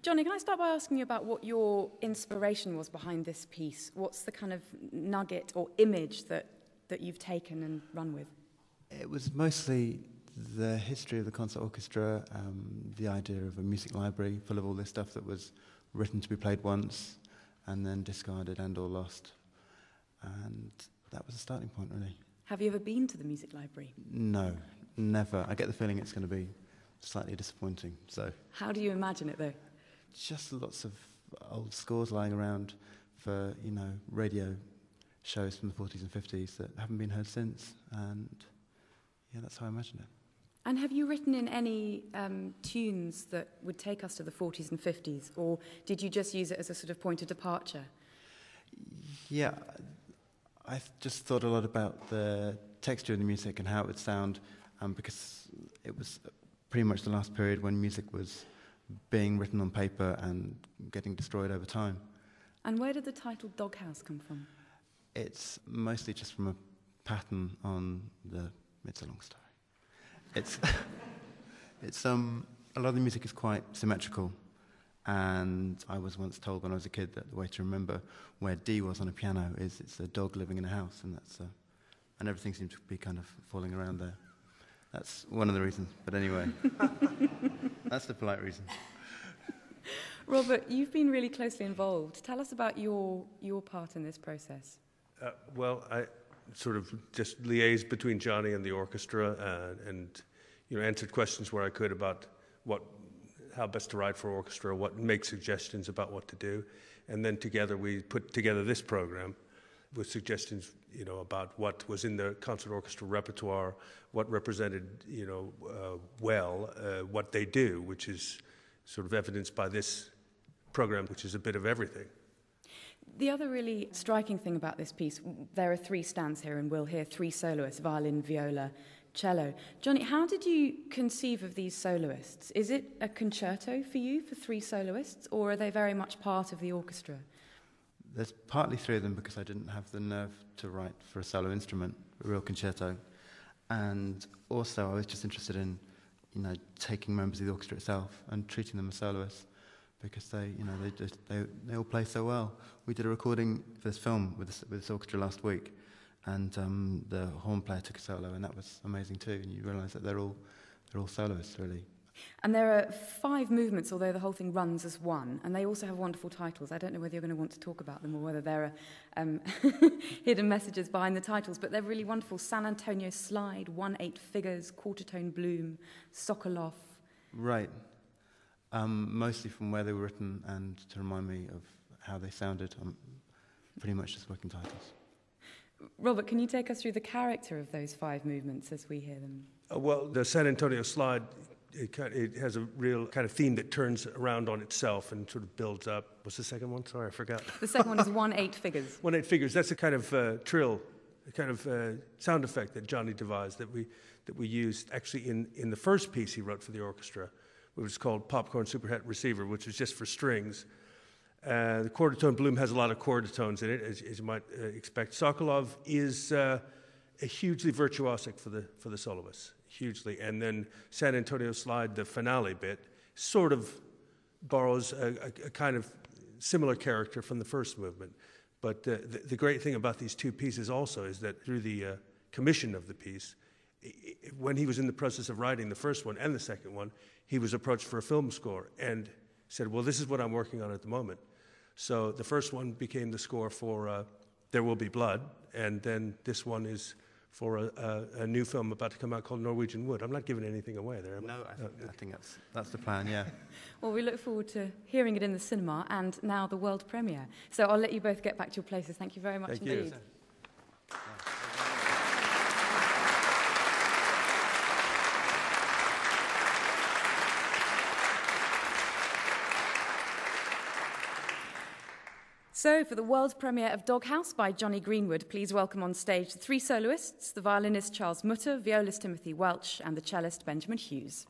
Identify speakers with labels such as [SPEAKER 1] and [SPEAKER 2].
[SPEAKER 1] Jonny, can I start by asking you about what your inspiration was behind this piece? What's the kind of nugget or image that you've taken and run with?
[SPEAKER 2] It was mostly the history of the concert orchestra, the idea of a music library full of all this stuff that was written to be played once and then discarded and or lost. And that was the starting point, really.
[SPEAKER 1] Have you ever been to the music library?
[SPEAKER 2] No, never. I get the feeling it's going to be slightly disappointing. So,
[SPEAKER 1] how do you imagine it, though?
[SPEAKER 2] Just lots of old scores lying around for, radio shows from the 40s and 50s that haven't been heard since. And, yeah, that's how I imagine it.
[SPEAKER 1] And have you written in any tunes that would take us to the 40s and 50s, or did you just use it as a sort of point of departure?
[SPEAKER 2] Yeah, I just thought a lot about the texture of the music and how it would sound, because it was pretty much the last period when music was being written on paper and getting destroyed over time.
[SPEAKER 1] And where did the title Doghouse come from?
[SPEAKER 2] It's mostly just from a pattern on the... It's a long story. It's a lot of the music is quite symmetrical, and I was once told when I was a kid that the way to remember where D was on a piano is it's a dog living in a house, and and everything seems to be kind of falling around there. That's one of the reasons, but anyway, that's the polite reason.
[SPEAKER 1] Robert, you've been really closely involved. Tell us about your part in this process.
[SPEAKER 3] Well, I sort of just liaised between Jonny and the orchestra, and answered questions where I could about how best to write for orchestra, make suggestions about what to do, and then together we put together this program with suggestions, about what was in the concert orchestra repertoire, what represented, what they do, which is sort of evidenced by this program, which is a bit of everything.
[SPEAKER 1] The other really striking thing about this piece, there are 3 stands here, and we'll hear 3 soloists, violin, viola, cello. Jonny, how did you conceive of these soloists? Is it a concerto for you, for 3 soloists, or are they very much part of the orchestra?
[SPEAKER 2] There's partly 3 of them because I didn't have the nerve to write for a solo instrument, a real concerto. And also I was just interested in, taking members of the orchestra itself and treating them as soloists, because they all play so well. We did a recording for this film with this orchestra last week, and the horn player took a solo, and that was amazing too. And you realise that they're all soloists, really.
[SPEAKER 1] And there are 5 movements, although the whole thing runs as one, and they also have wonderful titles. I don't know whether you're going to want to talk about them or whether there are hidden messages behind the titles, but they're really wonderful. San Antonio Slide, 1/8 Figures, Quarter-Tone Bloom, Sokolov.
[SPEAKER 2] Right. Mostly from where they were written and to remind me of how they sounded. Pretty much just working titles.
[SPEAKER 1] Robert, can you take us through the character of those 5 movements as we hear them?
[SPEAKER 3] Well, the San Antonio Slide, it has a real kind of theme that turns around on itself and sort of builds up. What's the second one? Sorry, I forgot.
[SPEAKER 1] The second one is 1/8 Figures.
[SPEAKER 3] 1/8 Figures. That's a kind of trill, a kind of sound effect that Jonny devised that we used actually in the first piece he wrote for the orchestra, which was called Popcorn Superhet Receiver, which was just for strings. The quarter-tone bloom has a lot of quarter-tones in it, as you might expect. Sokolov is a hugely virtuosic for the soloists, hugely. And then San Antonio Slide, the finale bit, sort of borrows a kind of similar character from the first movement. But the great thing about these 2 pieces also is that through the commission of the piece, when he was in the process of writing the first one and the second one, he was approached for a film score and said, well, this is what I'm working on at the moment. So the first one became the score for There Will Be Blood, and then this one is for a new film about to come out called Norwegian Wood. I'm not giving anything away there.
[SPEAKER 2] No, I think that's the plan, yeah.
[SPEAKER 1] Well, we look forward to hearing it in the cinema and now the world premiere. So I'll let you both get back to your places. Thank you very much indeed.
[SPEAKER 3] You.
[SPEAKER 1] So, for the world premiere of Doghouse by Jonny Greenwood, please welcome on stage the 3 soloists, the violinist Charles Mutter, violist Timothy Welch, and the cellist Benjamin Hughes.